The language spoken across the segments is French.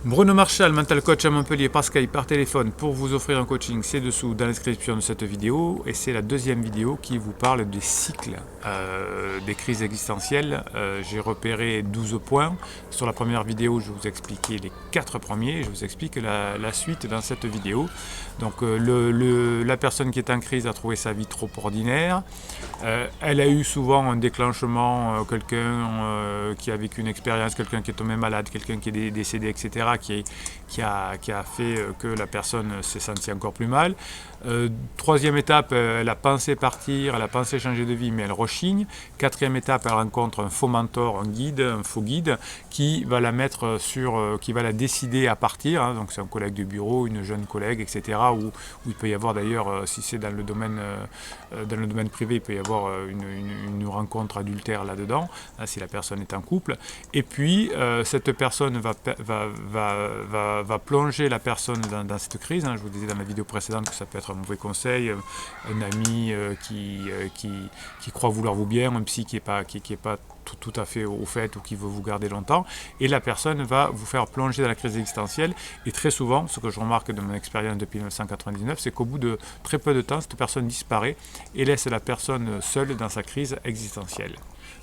Bruno Marchal, mental coach à Montpellier par Skype, par téléphone pour vous offrir un coaching, c'est dessous dans la description de cette vidéo et c'est la deuxième vidéo qui vous parle des cycles des crises existentielles. J'ai repéré 12 points. Sur la première vidéo, je vous expliquais les 4 premiers et je vous explique la suite dans cette vidéo. Donc la personne qui est en crise a trouvé sa vie trop ordinaire. Elle a eu souvent un déclenchement, quelqu'un qui a vécu une expérience, quelqu'un qui est tombé malade, quelqu'un qui est décédé, etc. Qui a fait que la personne s'est sentie encore plus mal. Troisième étape, elle a pensé partir, elle a pensé changer de vie, mais elle rechigne. Quatrième étape, elle rencontre un faux mentor, un faux guide, qui va la mettre qui va la décider à partir. Hein, donc c'est un collègue de bureau, une jeune collègue, etc. Où il peut y avoir d'ailleurs, si c'est dans le domaine privé, il peut y avoir une rencontre adultère là-dedans, hein, si la personne est en couple. Et puis cette personne va plonger la personne dans cette crise. Hein. Je vous disais dans la vidéo précédente que ça peut être un mauvais conseil, un ami qui croit vouloir vous bien, un psy qui n'est pas tout à fait au fait ou qui veut vous garder longtemps, et la personne va vous faire plonger dans la crise existentielle. Et très souvent, ce que je remarque de mon expérience depuis 1999, c'est qu'au bout de très peu de temps, cette personne disparaît et laisse la personne seule dans sa crise existentielle.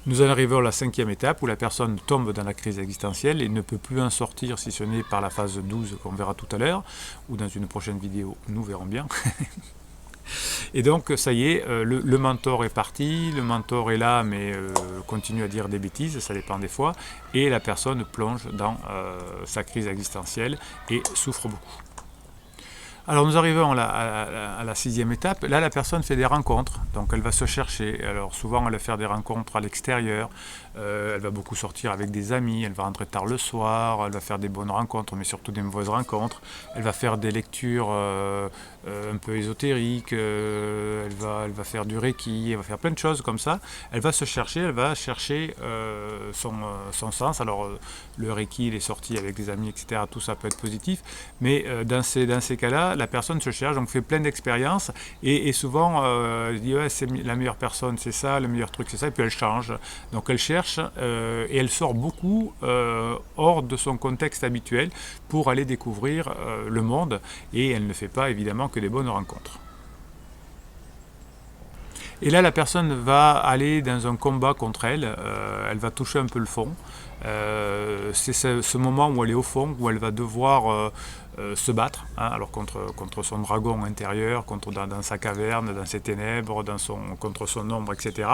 Nous en arrivons à la 5e étape où la personne tombe dans la crise existentielle et ne peut plus en sortir si ce n'est par la phase 12 qu'on verra tout à l'heure, ou dans une prochaine vidéo, nous verrons bien. Et donc ça y est, le mentor est parti, le mentor est là mais continue à dire des bêtises, ça dépend des fois, et la personne plonge dans sa crise existentielle et souffre beaucoup. Alors nous arrivons à la 6e étape. Là la personne fait des rencontres, donc elle va se chercher. Alors souvent elle va faire des rencontres à l'extérieur, elle va beaucoup sortir avec des amis, elle va rentrer tard le soir, elle va faire des bonnes rencontres mais surtout des mauvaises rencontres, elle va faire des lectures un peu ésotériques, elle va faire du reiki, elle va faire plein de choses comme ça. Elle va se chercher, elle va chercher son sens. Alors le reiki, les sorties avec des amis, etc., tout ça peut être positif, mais dans ces cas-là, la personne se cherche, donc fait plein d'expériences et souvent elle dit ouais, c'est la meilleure personne, c'est ça, le meilleur truc c'est ça, et puis elle change. Donc elle cherche et elle sort beaucoup hors de son contexte habituel pour aller découvrir le monde, et elle ne fait pas évidemment que des bonnes rencontres. Et là, la personne va aller dans un combat contre elle, elle va toucher un peu le fond. C'est ce moment où elle est au fond, où elle va devoir se battre, hein, alors contre son dragon intérieur, dans sa caverne, dans ses ténèbres, contre son ombre, etc.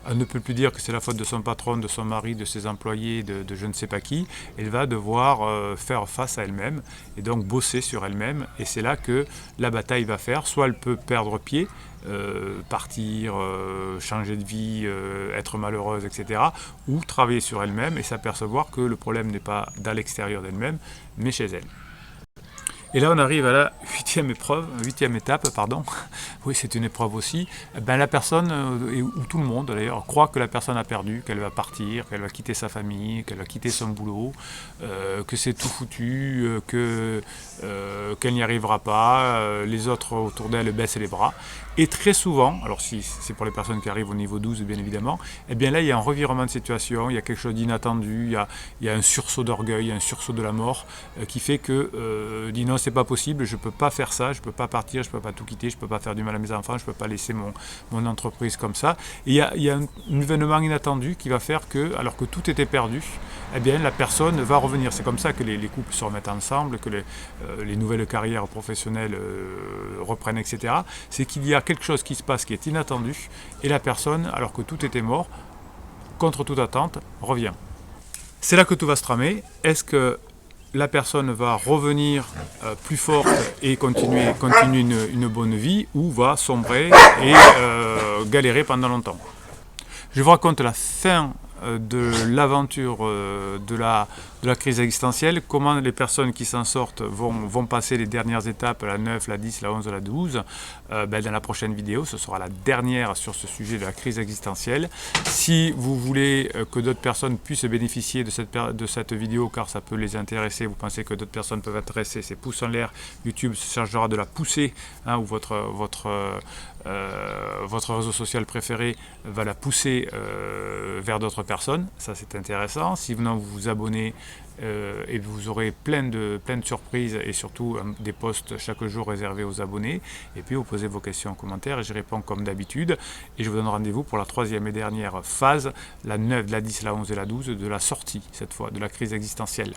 Elle ne peut plus dire que c'est la faute de son patron, de son mari, de ses employés, de je ne sais pas qui. Elle va devoir faire face à elle-même et donc bosser sur elle-même. Et c'est là que la bataille va faire. Soit elle peut perdre pied, partir, changer de vie, être malheureuse, etc. Ou travailler sur elle-même et s'apercevoir que le problème n'est pas dans l'extérieur d'elle-même, mais chez elle. Et là, on arrive à la 8e étape, pardon. Oui, c'est une épreuve aussi. Ben, la personne, ou tout le monde d'ailleurs, croit que la personne a perdu, qu'elle va partir, qu'elle va quitter sa famille, qu'elle va quitter son boulot, que c'est tout foutu, qu'elle n'y arrivera pas, les autres autour d'elle baissent les bras. Et très souvent, alors si c'est pour les personnes qui arrivent au niveau 12 bien évidemment, eh bien là il y a un revirement de situation, il y a quelque chose d'inattendu, il y a un sursaut d'orgueil, un sursaut de la mort qui fait que dit non, c'est pas possible, je peux pas faire ça, je peux pas partir, je peux pas tout quitter, je peux pas faire du mal à mes enfants, je peux pas laisser mon entreprise comme ça. Et il y a un événement inattendu qui va faire que, alors que tout était perdu, eh bien la personne va revenir. C'est comme ça que les couples se remettent ensemble, que les nouvelles carrières professionnelles reprennent, etc. C'est qu'il y a quelque chose qui se passe qui est inattendu et la personne, alors que tout était mort, contre toute attente, revient. C'est là que tout va se tramer. Est-ce que la personne va revenir plus forte et continue une bonne vie, ou va sombrer et galérer pendant longtemps? Je vous raconte la fin de l'aventure de la crise existentielle, comment les personnes qui s'en sortent vont passer les dernières étapes, la 9, la 10, la 11, la 12. Dans la prochaine vidéo, ce sera la dernière sur ce sujet de la crise existentielle. Si vous voulez que d'autres personnes puissent bénéficier de cette vidéo, car ça peut les intéresser, vous pensez que d'autres personnes peuvent être intéressées, c'est pouce en l'air, YouTube se chargera de la pousser, hein, ou votre réseau social préféré va la pousser vers d'autres personnes. Ça, c'est intéressant. Si vous vous abonnez, et vous aurez plein de surprises et surtout des posts chaque jour réservés aux abonnés. Et puis vous posez vos questions en commentaire et j'y réponds comme d'habitude. Et je vous donne rendez-vous pour la troisième et dernière phase, la 9, la 10, la 11 et la 12 de la sortie, cette fois, de la crise existentielle.